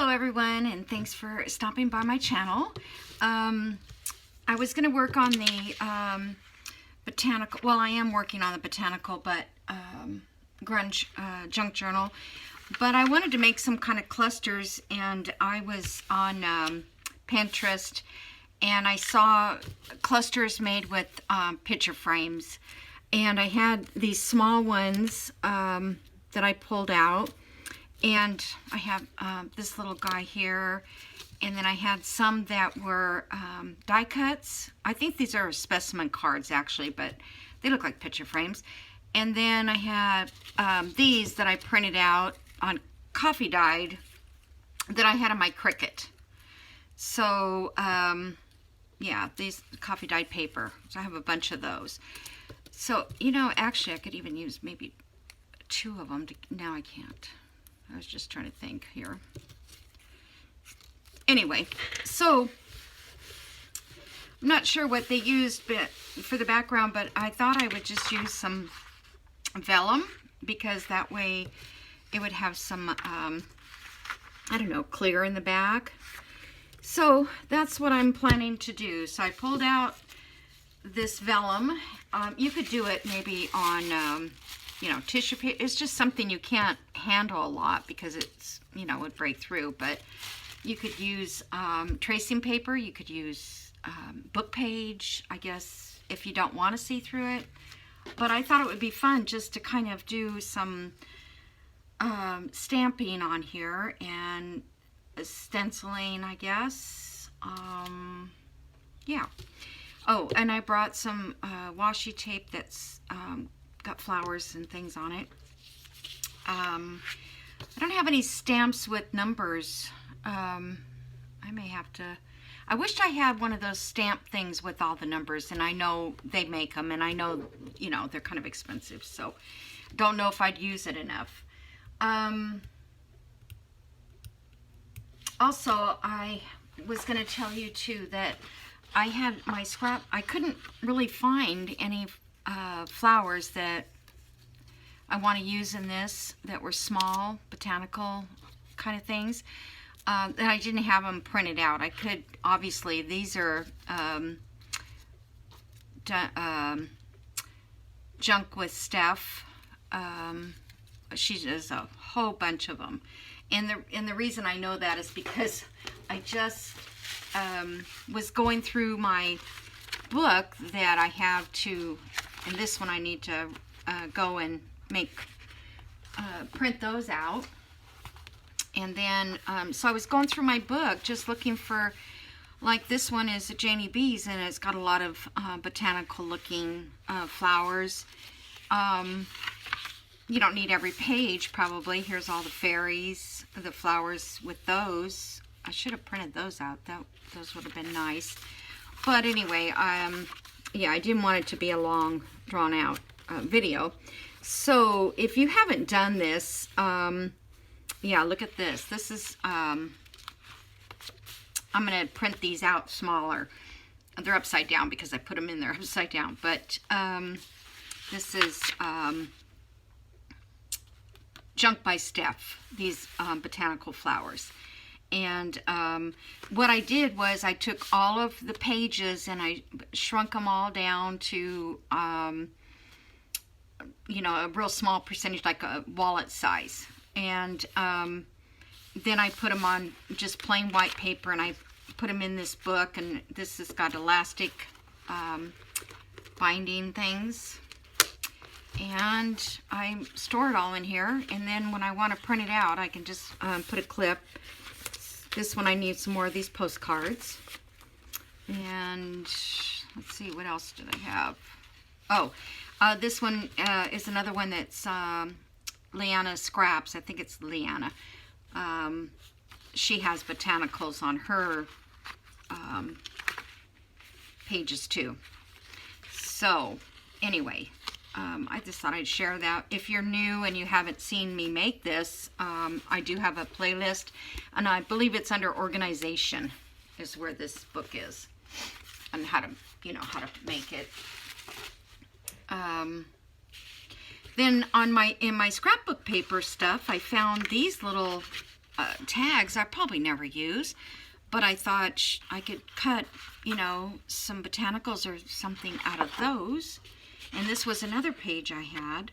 Hello everyone, and thanks for stopping by my channel. I was going to work on the Botanical, well, I am working on the Botanical, but Grunge junk journal, but I wanted to make some kind of clusters, and I was on Pinterest, and I saw clusters made with picture frames, and I had these small ones that I pulled out. And I have this little guy here, and then I had some that were die cuts. I think these are specimen cards actually, but they look like picture frames. And then I had these that I printed out on coffee dyed that I had on my Cricut. So yeah, these coffee dyed paper. So I have a bunch of those. So, you know, actually I could even use maybe 2 of them. Now I can't. I was just trying to think here. Anyway, so I'm not sure what they used for the background, but I thought I would just use some vellum, because that way it would have some, I don't know, clear in the back. So that's what I'm planning to do. So I pulled out this vellum. You could do it maybe on you know, tissue paper. It's just something you can't handle a lot because it's, you know, would break through. But you could use tracing paper. You could use book page, I guess, if you don't want to see through it. But I thought it would be fun just to kind of do some stamping on here and stenciling, I guess. Yeah. Oh, and I brought some washi tape that's got flowers and things on it. I don't have any stamps with numbers. I may have to. I wished I had one of those stamp things with all the numbers, and I know they make them, and I know, you know, they're kind of expensive, so don't know if I'd use it enough. Also, I was going to tell you too that I had my scrap. I couldn't really find any flowers that I want to use in this that were small, botanical kind of things. And I didn't have them printed out. I could, obviously, these are Junk with Steph. She does a whole bunch of them. And the reason I know that is because I just was going through my book that I have to, and this one I need to go and make print those out. And then so I was going through my book just looking for, like, this one is a Janie B's, and it's got a lot of botanical looking flowers. You don't need every page probably. Here's all the fairies, the flowers with those. I should have printed those out. Those would have been nice. But anyway, yeah, I didn't want it to be a long, drawn-out video. So if you haven't done this, yeah, look at this. This is, I'm going to print these out smaller. They're upside down because I put them in there upside down. But this is Junk by Steph, these botanical flowers. And what I did was I took all of the pages and I shrunk them all down to, you know, a real small percentage, like a wallet size. And then I put them on just plain white paper, and I put them in this book. And this has got elastic binding things. And I store it all in here. And then when I want to print it out, I can just put a clip. This one I need some more of these postcards. And let's see, what else do they have? Oh, this one is another one that's Leanna Scraps. I think it's Leanna. She has botanicals on her pages too. So anyway, I just thought I'd share that. If you're new and you haven't seen me make this, I do have a playlist, and I believe it's under organization is where this book is, and how to, you know, how to make it. Then on in my scrapbook paper stuff, I found these little tags I probably never use, but I thought I could cut, you know, some botanicals or something out of those. And this was another page I had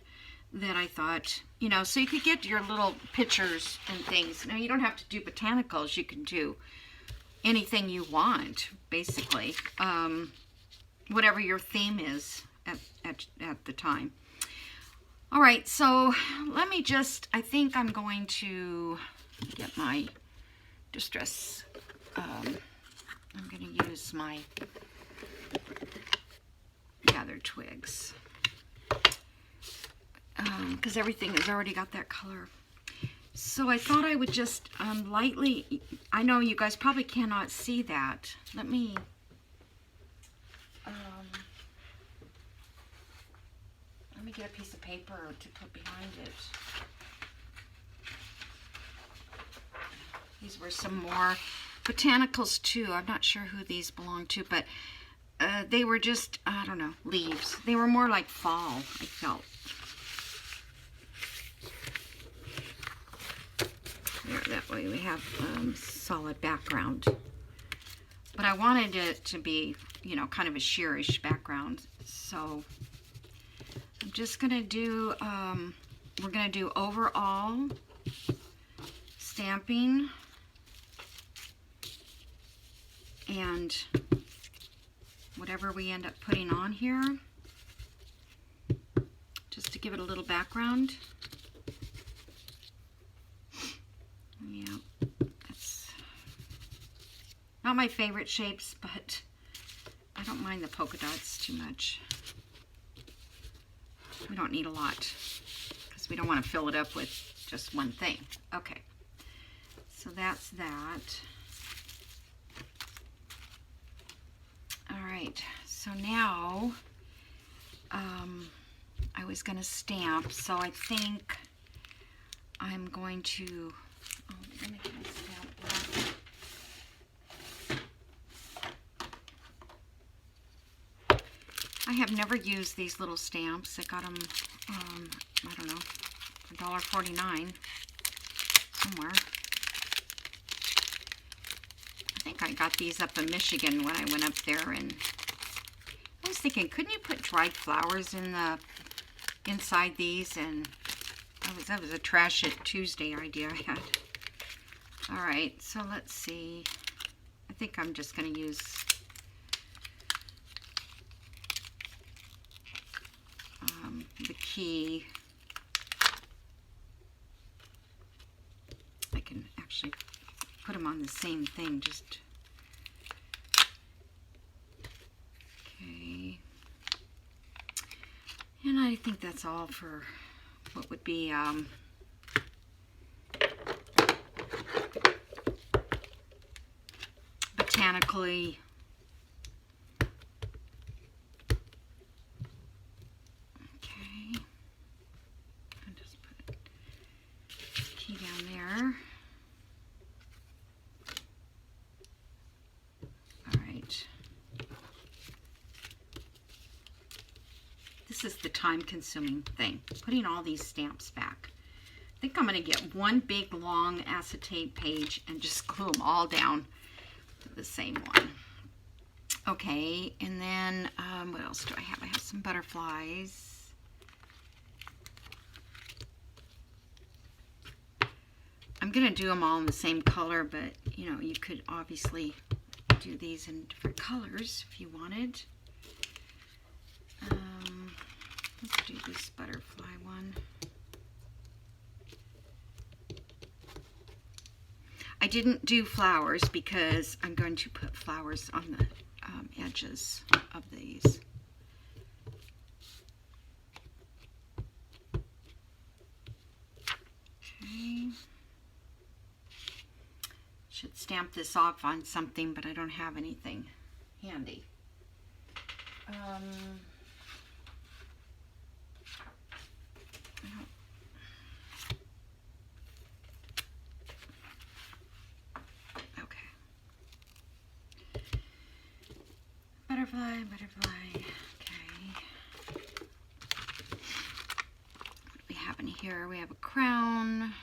that I thought, you know, so you could get your little pictures and things. Now, you don't have to do botanicals. You can do anything you want, basically. Whatever your theme is at the time. All right, so let me just, I think I'm going to get my distress, I'm going to use my gathered twigs, because everything has already got that color. So I thought I would just lightly, I know you guys probably cannot see that. Let me, get a piece of paper to put behind it. These were some more botanicals too. I'm not sure who these belong to, but they were just, I don't know, leaves. They were more like fall, I felt. There, that way we have solid background. But I wanted it to be, you know, kind of a sheerish background. So I'm just going to do, we're going to do overall stamping and whatever we end up putting on here, just to give it a little background. Yeah, it's not my favorite shapes, but I don't mind the polka dots too much. We don't need a lot because we don't want to fill it up with just one thing. Okay, so that's that. All right, so now I was going to stamp, so I think I'm going to, oh, let me get my stamp block. I have never used these little stamps. I got them, I don't know, $1.49 somewhere. I think I got these up in Michigan when I went up there, and I was thinking, couldn't you put dried flowers in the inside these? And that was a Trash It Tuesday idea I had. All right, so let's see. I think I'm just going to use the key. I can actually put them on the same thing, just okay. And I think that's all for what would be botanically there. All right. This is the time-consuming thing, putting all these stamps back. I think I'm going to get one big long acetate page and just glue them all down to the same one. Okay, and then what else do I have? I have some butterflies. I'm going to do them all in the same color, but you know, you could obviously do these in different colors if you wanted. Let's do this butterfly one. I didn't do flowers because I'm going to put flowers on the edges of these. Okay. Should stamp this off on something, but I don't have anything handy. Okay. Butterfly, butterfly. Okay. What do we have in here? We have a crown.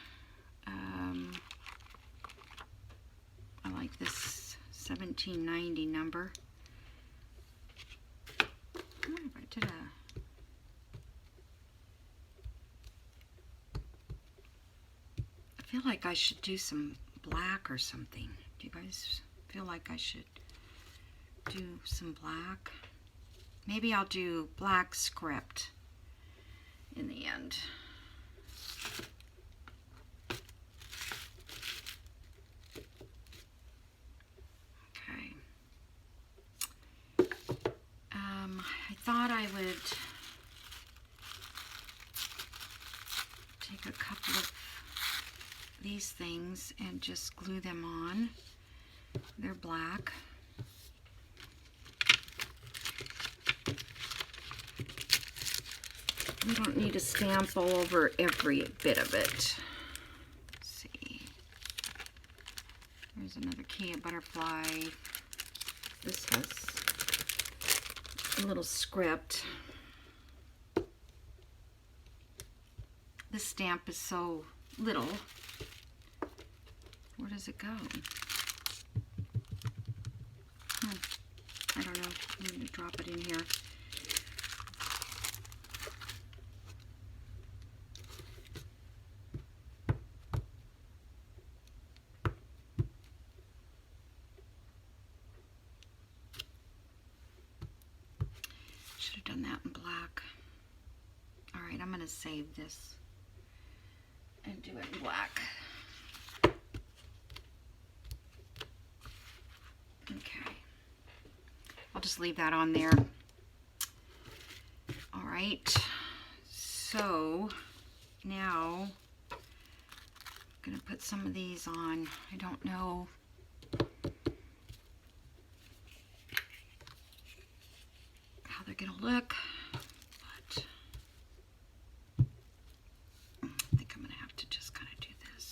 like this 1790 number. I wonder if I did I feel like I should do some black or something. Do you guys feel like I should do some black? Maybe I'll do black script in the end. Okay. I thought I would take a couple of these things and just glue them on. They're black. We don't need to stamp all over every bit of it. Let's see. There's another key of butterfly. This has a little script. This stamp is so little. Where does it go? I don't know. I'm going to drop it in here. Should have done that in black. All right, I'm going to save this and do it in black. Okay. I'll just leave that on there. All right. So now I'm going to put some of these on. I don't know how they're going to look, but I think I'm going to have to just kind of do this.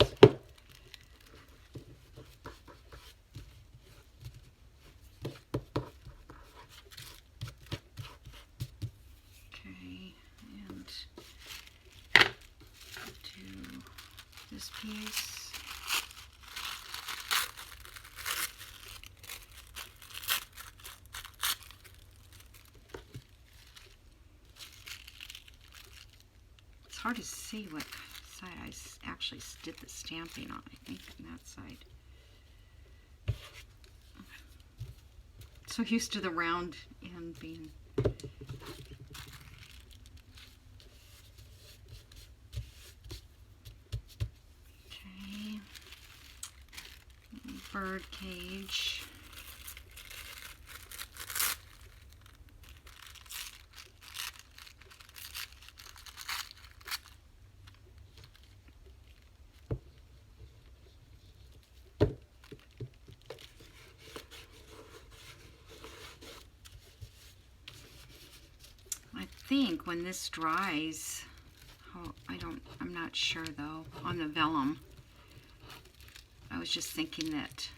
Okay, and do this piece. It's hard to see what side I actually did the stamping on. I think on that side. So used to the round end being. Okay. Bird cage. I think when this dries, I'm not sure though, on the vellum. I was just thinking that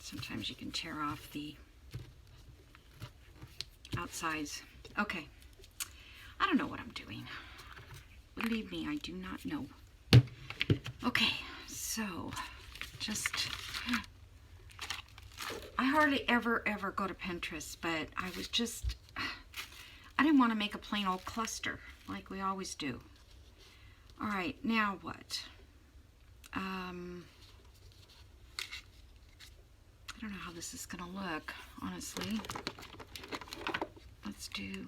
sometimes you can tear off the outsides. Okay, I don't know what I'm doing. Believe me, I do not know. Okay, so just, I hardly ever go to Pinterest, but I didn't want to make a plain old cluster like we always do. All right, now what? I don't know how this is gonna look, honestly. Let's do,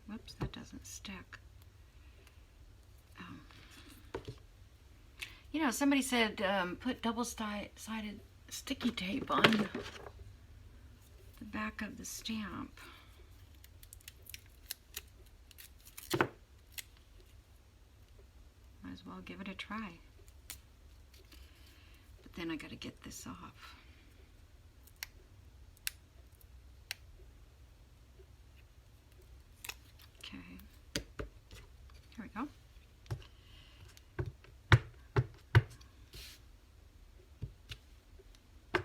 whoops, that doesn't stick. You know, somebody said put double-sided sticky tape on the back of the stamp. as well give it a try. But then I got to get this off. Okay, here we go. I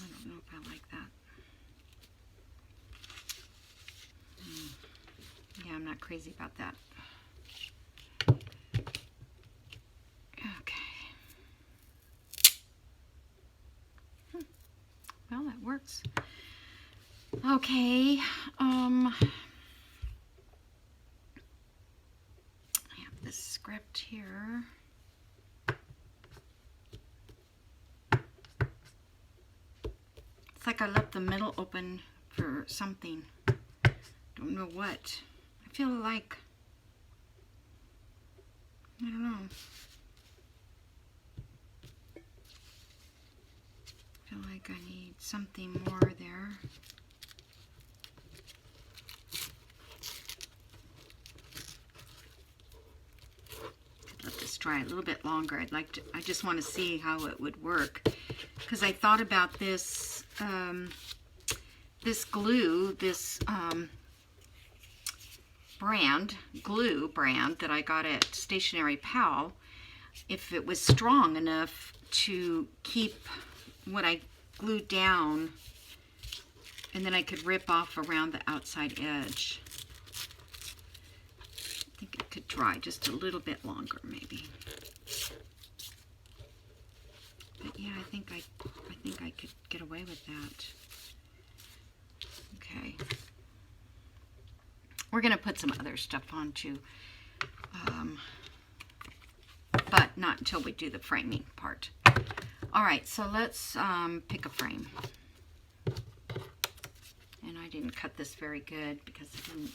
don't know if I like that. Yeah, I'm not crazy about that. Okay. Well, that works. Okay. I have this script here. It's like I left the middle open for something. Don't know what. I feel like, I don't know. I feel like I need something more there. Could let this dry a little bit longer. I just want to see how it would work. Because I thought about this, this glue, this glue brand that I got at Stationery Pal, if it was strong enough to keep what I glued down, and then I could rip off around the outside edge. I think it could dry just a little bit longer, maybe. But yeah, I think I could get away with that. Okay. We're going to put some other stuff on too, but not until we do the framing part. All right, so let's pick a frame. And I didn't cut this very good because I didn't,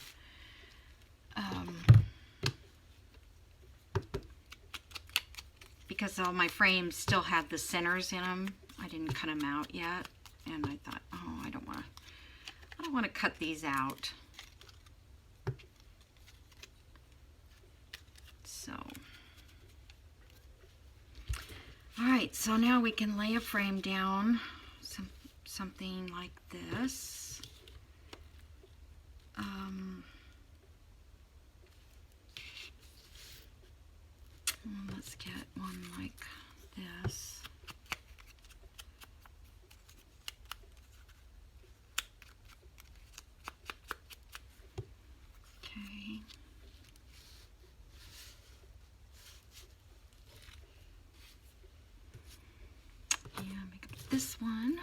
because all my frames still had the centers in them. I didn't cut them out yet, and I thought, oh, I don't want to cut these out. So, all right, so now we can lay a frame down, something like this. Let's get one like this. Okay. This one,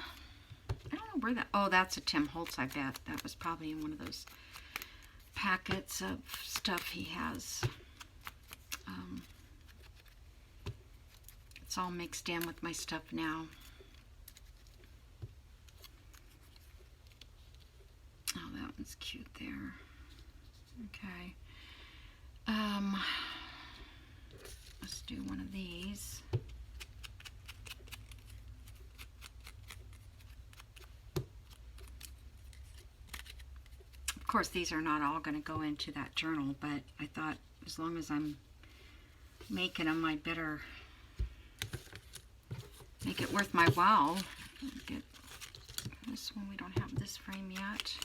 I don't know where that, oh, that's a Tim Holtz, I bet. That was probably in one of those packets of stuff he has. It's all mixed in with my stuff now. Oh, that one's cute there. Okay. Let's do one of these. Of course, these are not all going to go into that journal, but I thought as long as I'm making them, I better make it worth my while. Get this one. We don't have this frame yet.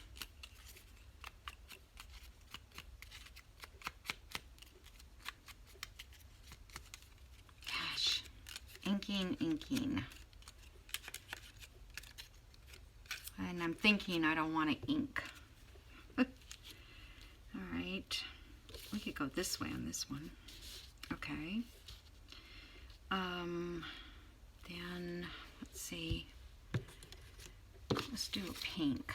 Gosh, inking. And I'm thinking I don't want to ink. All right, we could go this way on this one. Okay. Then let's see. Let's do a pink.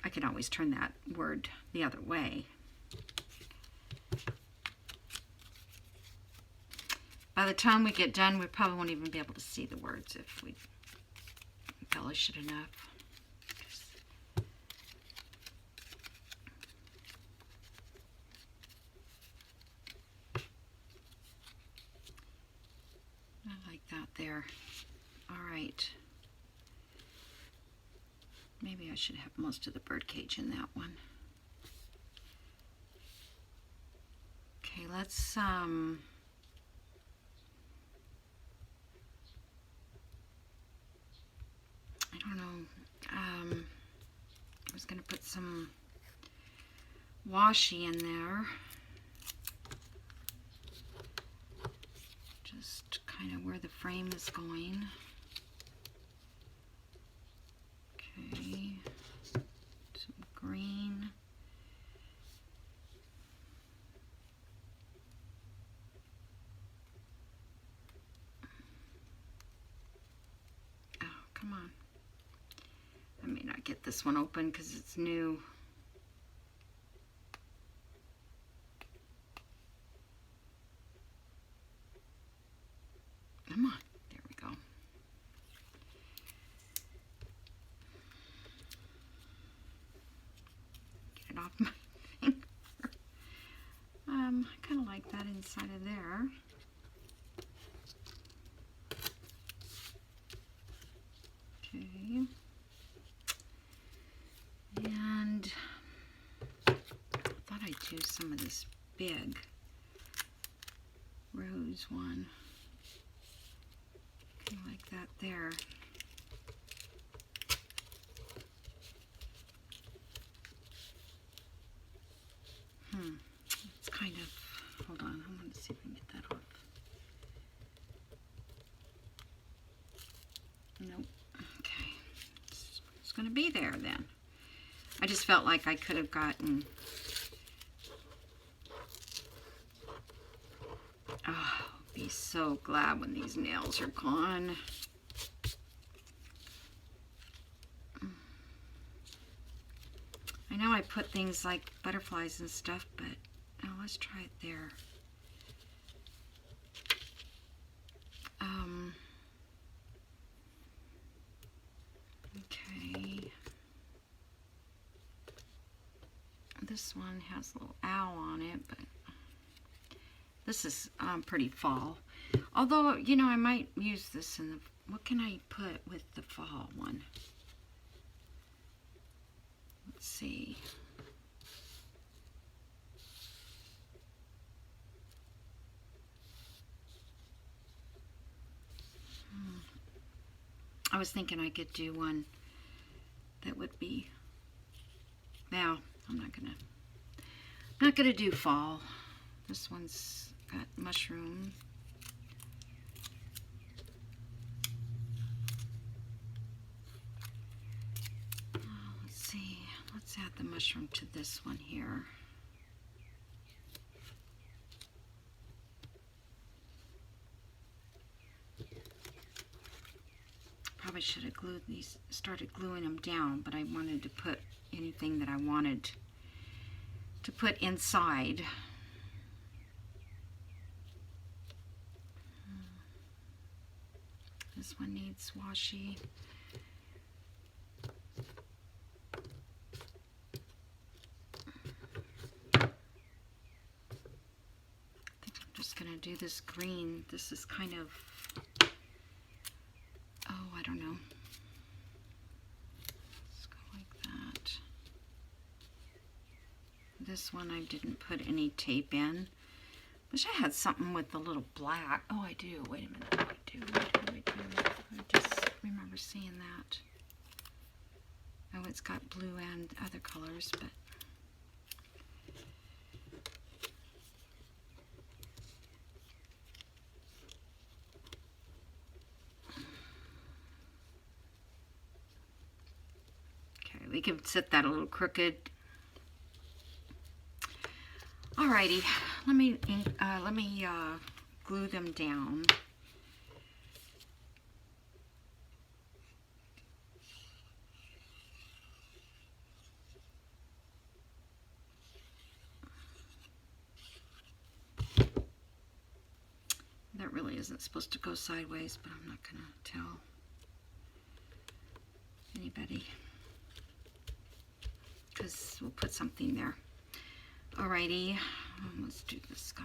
I can always turn that word the other way. By the time we get done, we probably won't even be able to see the words if we embellish it enough. I like that there. All right. Maybe I should have most of the birdcage in that one. Okay, let's I don't know. I was gonna put some washi in there. Just kind of where the frame is going. Okay, some green. Oh, come on. I may not get this one open because it's new. Come on, there we go. Get it off my finger. I kind of like that inside of there. Okay. And I thought I'd do some of this big rose one. Kind of like that there. It's kind of, hold on, I want to see if I can get that off. Nope. Okay. It's going to be there then. I just felt like I could have gotten, oh, I'll be so glad when these nails are gone. I know I put things like butterflies and stuff, but oh, let's try it there. Okay. This one has a little owl on it, but this is pretty fall. Although, you know, I might use this in the, what can I put with the fall one? Let's see. I was thinking I could do one that would be, now I'm not gonna do fall. This one's got mushroom. Let's see, let's add the mushroom to this one here. Probably should have glued these, started gluing them down, but I wanted to put anything that I wanted to put inside. This one needs washi. I think I'm just gonna do this green. This is kind of, oh, I don't know. Let's go like that. This one I didn't put any tape in. Wish I had something with the little black. Oh, I do. Wait a minute. I do. I just remember seeing that. Oh, it's got blue and other colors, but okay, we can set that a little crooked. Alrighty, let me glue them down. That really isn't supposed to go sideways, but I'm not gonna tell anybody because we'll put something there. Alrighty, let's do this guy.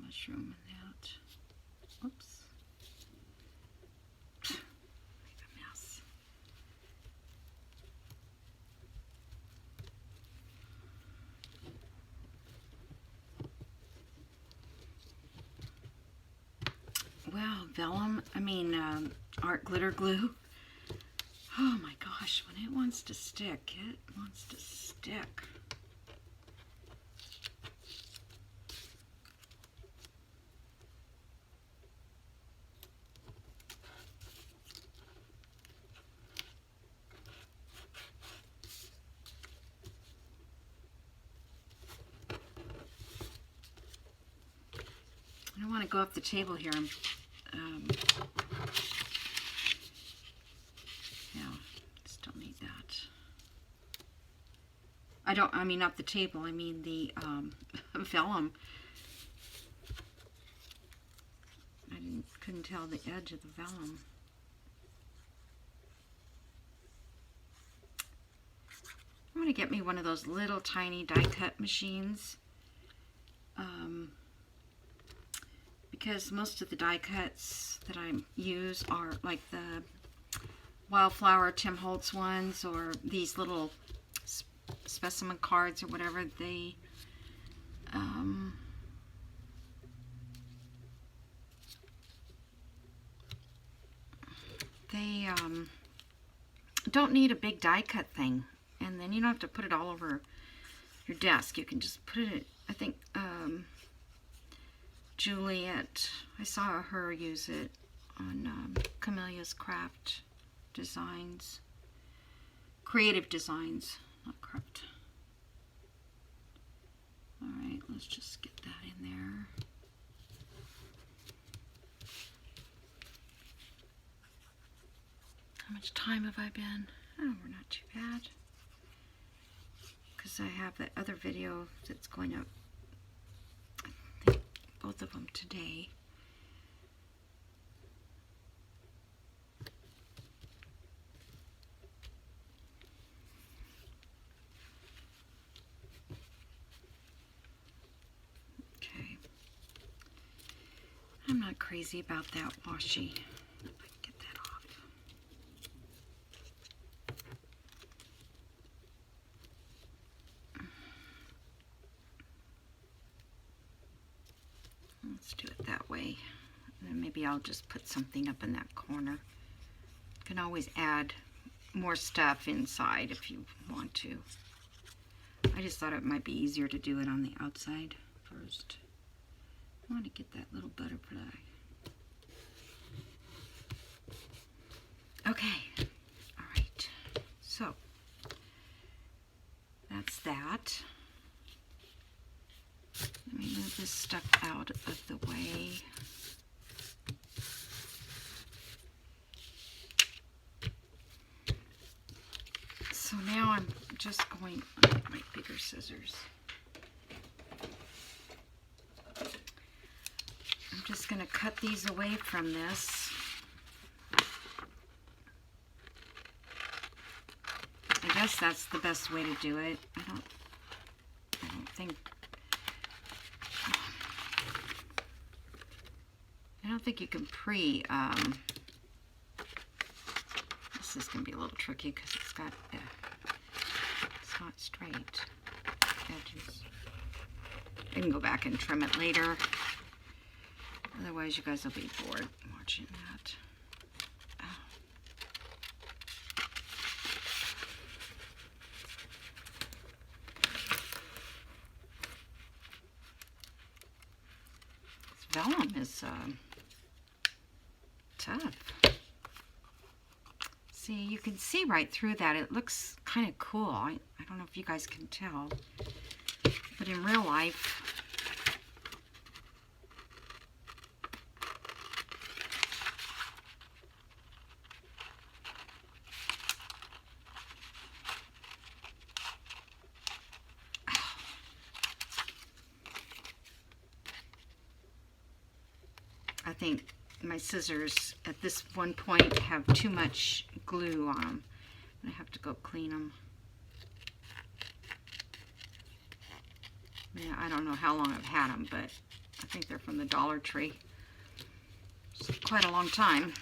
mushroom in that. Oops. Make a mess. Well, vellum, art glitter glue. Oh my gosh, when it wants to stick, it wants to stick. I don't want to go off the table here. Yeah, still need that. I mean not the table, I mean the vellum. Couldn't tell the edge of the vellum. I'm going to get me one of those little tiny die cut machines. Because most of the die cuts that I use are like the Wildflower Tim Holtz ones, or these little specimen cards or whatever. They don't need a big die cut thing, and then you don't have to put it all over your desk. You can just put it, I think Juliet, I saw her use it on Camelia's Craft Designs, Creative Designs, not Craft. Alright, let's just get that in there. How much time have I been? Oh, we're not too bad. Because I have that other video that's going up, I think both of them today. Okay. I'm not crazy about that washi. If I can get that off. Let's do it that way. And then maybe I'll just put something up in that corner. You can always add more stuff inside if you want to. I just thought it might be easier to do it on the outside first. I want to get that little butterfly. Okay. All right. So that's that. Let me move this stuff out of the way. So now I'm just going to get my bigger scissors. I'm just going to cut these away from this. I guess that's the best way to do it. I don't think you can this is going to be a little tricky because it's not straight edges. I can go back and trim it later. Otherwise you guys will be bored watching that. This vellum is tough. See, you can see right through that. It looks kind of cool. I don't know if you guys can tell, but in real life, I think my scissors at this one point have too much glue on them. I have to go clean them. Yeah, I don't know how long I've had them, but I think they're from the Dollar Tree. It's quite a long time.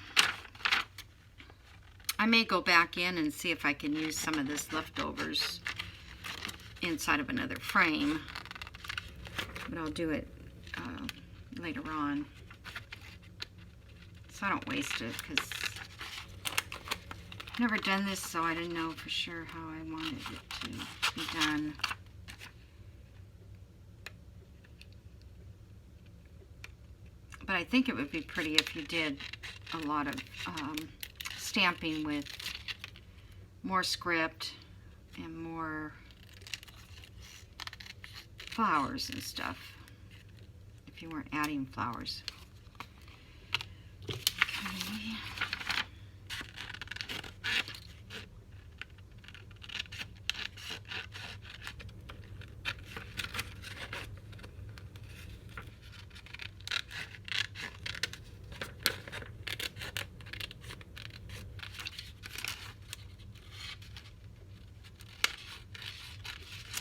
I may go back in and see if I can use some of this leftovers inside of another frame, but I'll do it later on, so I don't waste it, because I've never done this, so I didn't know for sure how I wanted it to be done. But I think it would be pretty if you did a lot of stamping with more script and more flowers and stuff, if you weren't adding flowers. Okay.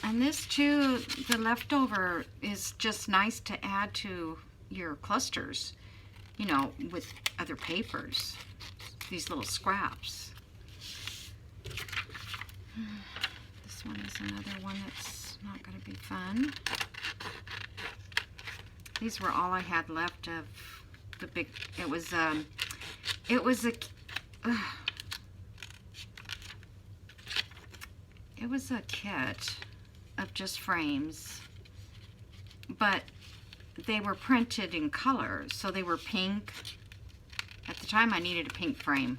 And this too, the leftover is just nice to add to your clusters, you know, with other papers, these little scraps. This one is another one that's not going to be fun. These were all I had left of the big, it was a kit of just frames, but they were printed in color, so they were pink. At the time I needed a pink frame,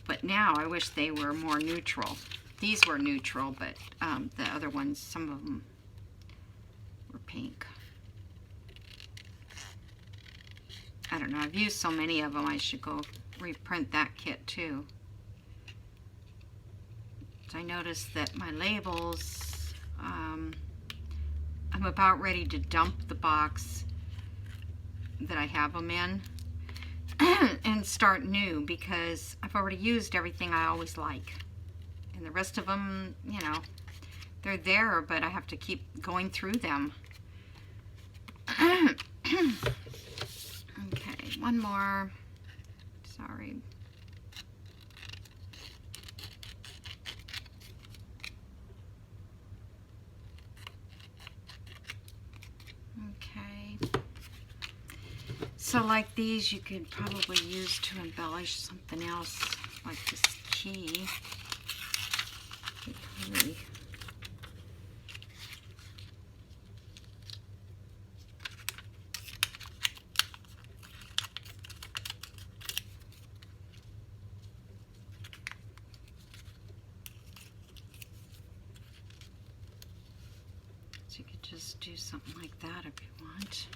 but now I wish they were more neutral. These were neutral, but the other ones, some of them were pink. I don't know, I've used so many of them, I should go reprint that kit too. I noticed that my labels, I'm about ready to dump the box that I have them in and start new, because I've already used everything I always like. And the rest of them, you know, they're there, but I have to keep going through them. Okay, one more. Sorry. Okay. So like these, you could probably use to embellish something else, like this key. Really. So you could just do something like that if you want.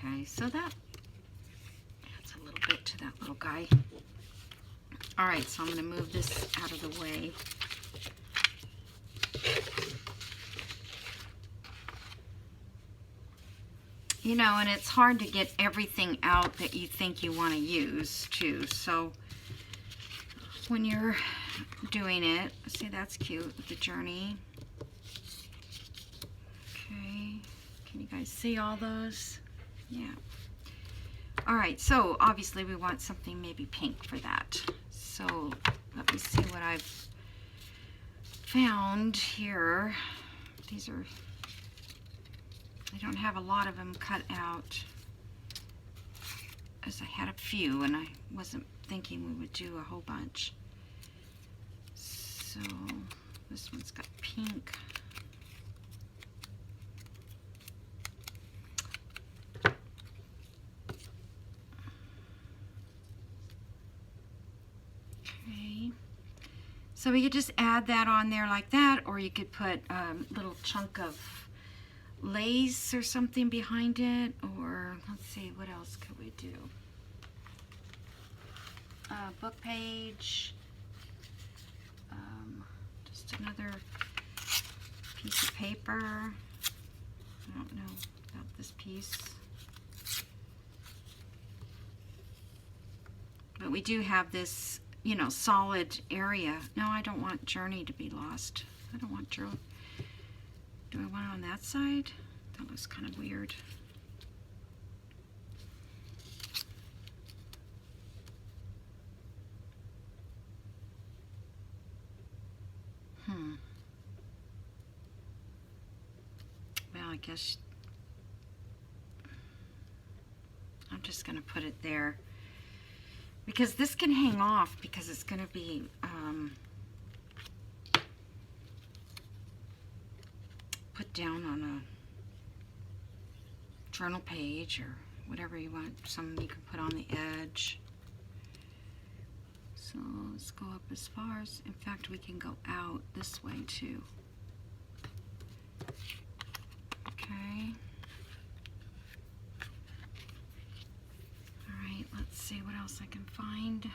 Okay, so that adds a little bit to that little guy. All right, so I'm going to move this out of the way. You know, and it's hard to get everything out that you think you want to use, too. So when you're doing it, see, that's cute with the journey. Okay, can you guys see all those? Yeah. All right, so obviously we want something maybe pink for that. So let me see what I've found here. These are, I don't have a lot of them cut out, as I had a few and I wasn't thinking we would do a whole bunch. So this one's got pink. So we could just add that on there like that, or you could put a little chunk of lace or something behind it, or let's see, what else could we do? Book page, just another piece of paper. I don't know about this piece, but we do have this, you know, solid area. No, I don't want Journey to be lost. I don't want Journey. Do I want it on that side? That looks kind of weird. Well, I guess I'm just going to put it there, because this can hang off, because it's going to be put down on a journal page or whatever you want. Some you can put on the edge. So let's go up as far as, in fact, we can go out this way too. Okay. All right, let's see what else I can find.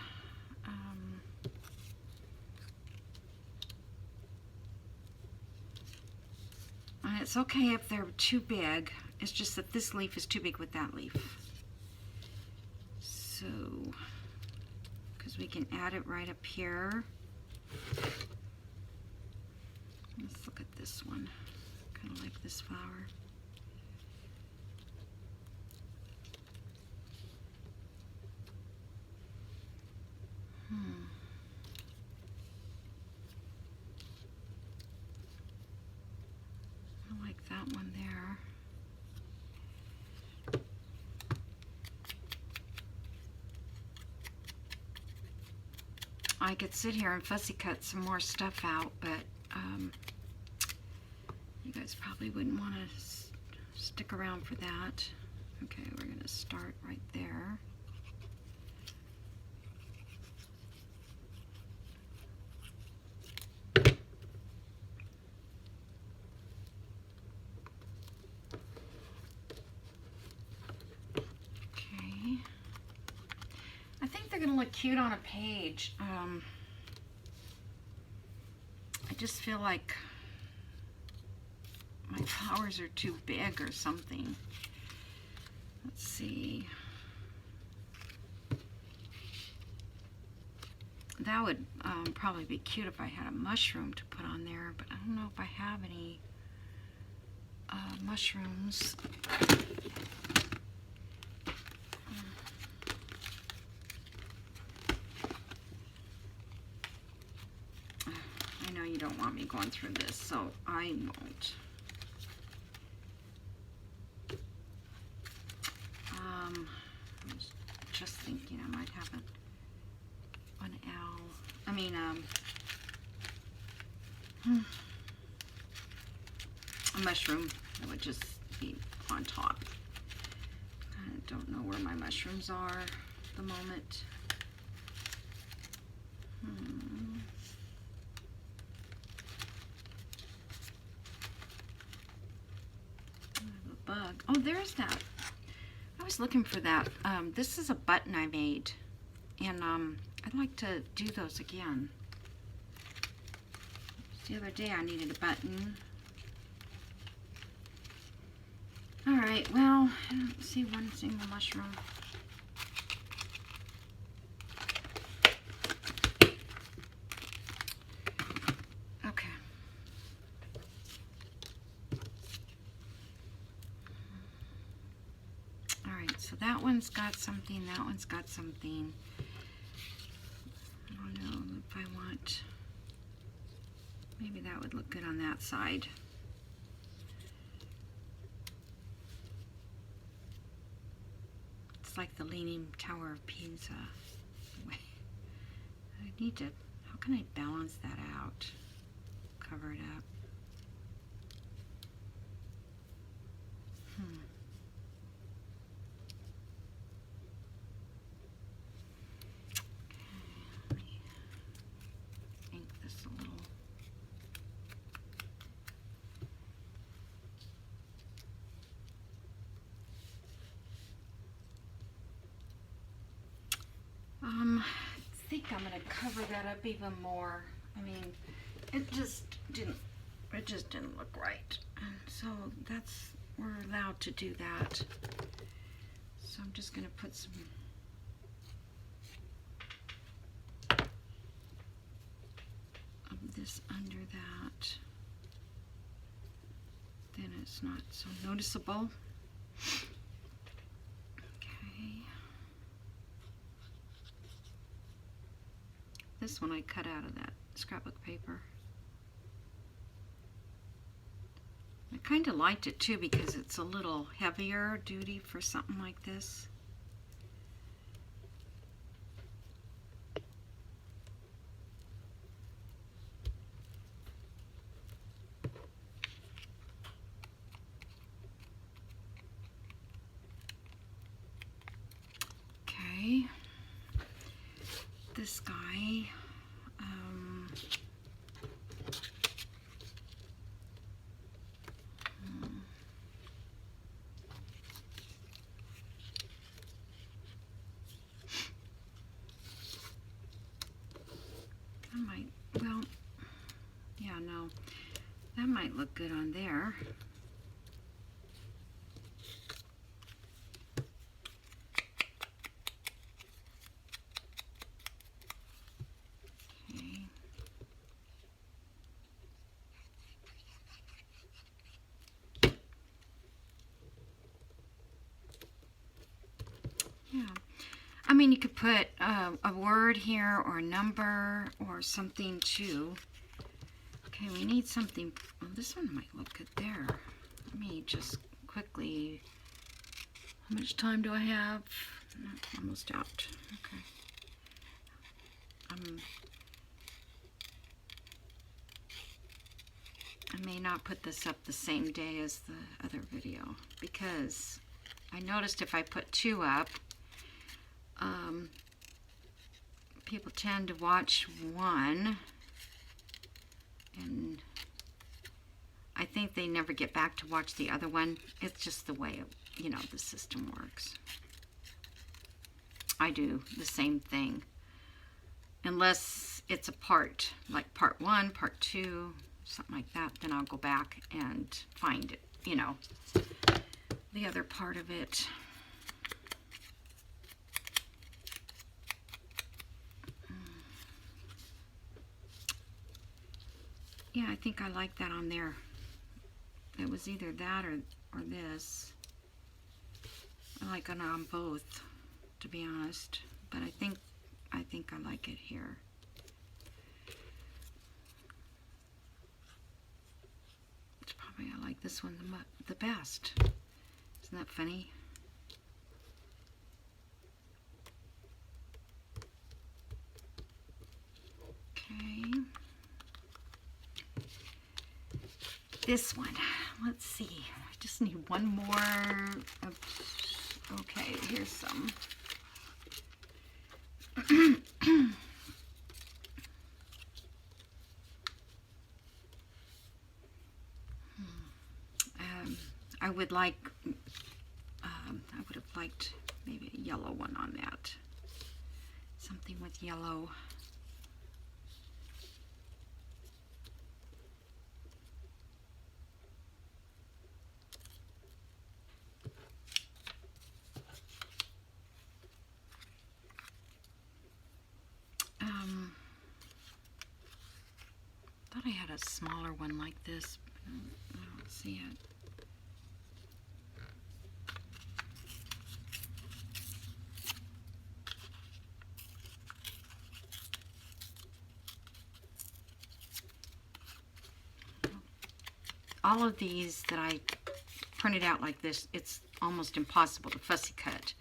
And it's okay if they're too big. It's just that this leaf is too big with that leaf. So, because we can add it right up here. Let's look at this one. Kind of like this flower. I like that one there. I could sit here and fussy cut some more stuff out, but you guys probably wouldn't want to stick around for that. Okay, we're going to start right there. Okay. I think they're going to look cute on a page. I just feel like my flowers are too big or something. Let's see. That would probably be cute if I had a mushroom to put on there, but I don't know if I have any mushrooms. I know you don't want me going through this, so I won't. I was just thinking I might have an owl. I mean, a mushroom that would just be on top. I don't know where my mushrooms are at the moment. I have a bug. Oh, there's that. I was looking for that. This is a button I made, and I'd like to do those again. The other day I needed a button. Alright, well, I don't see one single mushroom. Okay. Alright, so that one's got something, that one's got something. I don't know if I want, maybe that would look good on that side. It's like the Leaning Tower of Pisa. I need to, how can I balance that out? Cover it up. Okay, let me ink this think I'm going to cover that up even more. I mean, it just didn't look right. And so we're allowed to do that. So I'm just going to put some of this under that. Then it's not so noticeable. Okay. This one I cut out of that scrapbook paper. I kind of liked it too because it's a little heavier duty for something like this. Okay, this guy, well, yeah, no, that might look good on there. Okay. Yeah, I mean, you could put a word here or a number or something too. Okay, we need something. Well, this one might look good there. Let me just quickly. How much time do I have? Almost out. Okay. I may not put this up the same day as the other video because I noticed if I put 2 up, people tend to watch 1, and I think they never get back to watch the other one. It's just the way, you know, the system works. I do the same thing. Unless it's a part, like part 1, part 2, something like that, then I'll go back and find it, you know, the other part of it. Yeah, I think I like that on there. It was either that or this. I like it on both, to be honest. But I think I like it here. It's probably I like this one the best. Isn't that funny? Okay. This one, let's see. I just need one more. Okay, here's some. I would like. I would have liked maybe a yellow one on that. Something with yellow. Thought I had a smaller one like this, but I don't see it. All of these that I printed out like this, it's almost impossible to fussy cut.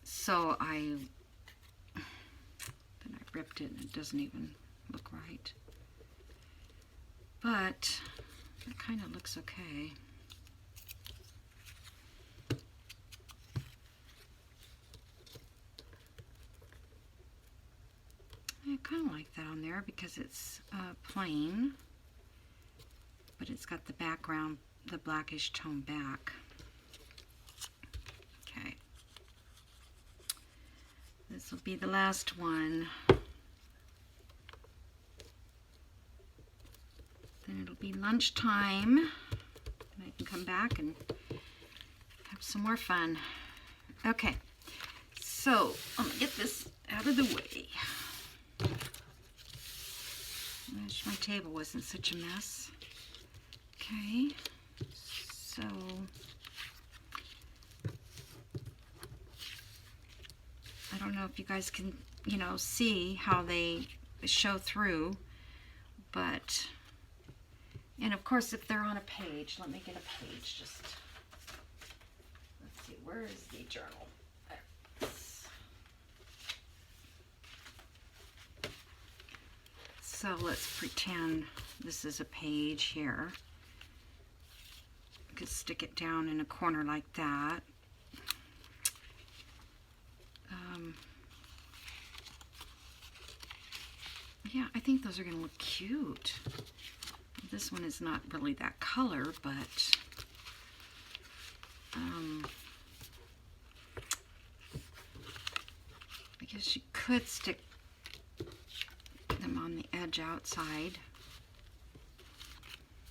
So then I ripped it and it doesn't even look right. But it kind of looks okay. I kind of like that on there because it's plain, but it's got the background, the blackish tone back. Okay. This will be the last one. Then it'll be lunchtime, and I can come back and have some more fun. Okay, so I'm gonna get this out of the way. I wish my table wasn't such a mess. Okay, so I don't know if you guys can, you know, see how they show through, but, and of course if they're on a page, let me get a page, just, let's see, where is the journal? There. So let's pretend this is a page here. I could stick it down in a corner like that. Yeah, I think those are going to look cute. This one is not really that color, but I guess you could stick them on the edge outside.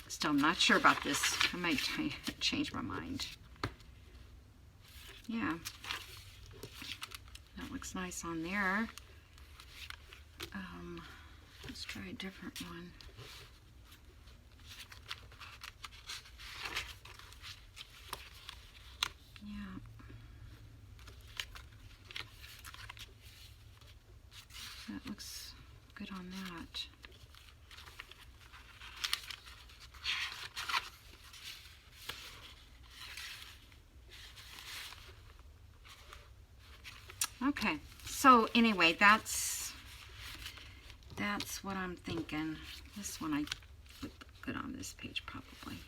Still, I'm not sure about this. I might change my mind. Yeah, that looks nice on there. Let's try a different one. Yeah. That looks good on that. Okay, so anyway, that's what I'm thinking. This one I would look good on this page probably.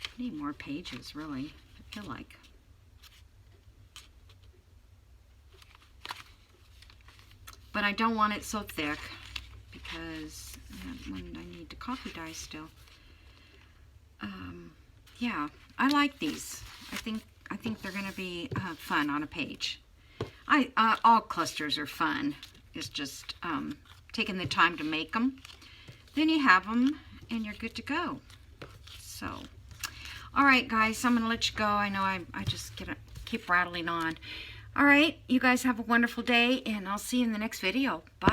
I need more pages, really, I feel like. But I don't want it so thick because when I need to copy dye still. Yeah, I like these. I think they're going to be fun on a page. All clusters are fun. It's just taking the time to make them. Then you have them and you're good to go. So, all right, guys, I'm going to let you go. I know I just keep rattling on. All right, you guys have a wonderful day, and I'll see you in the next video. Bye.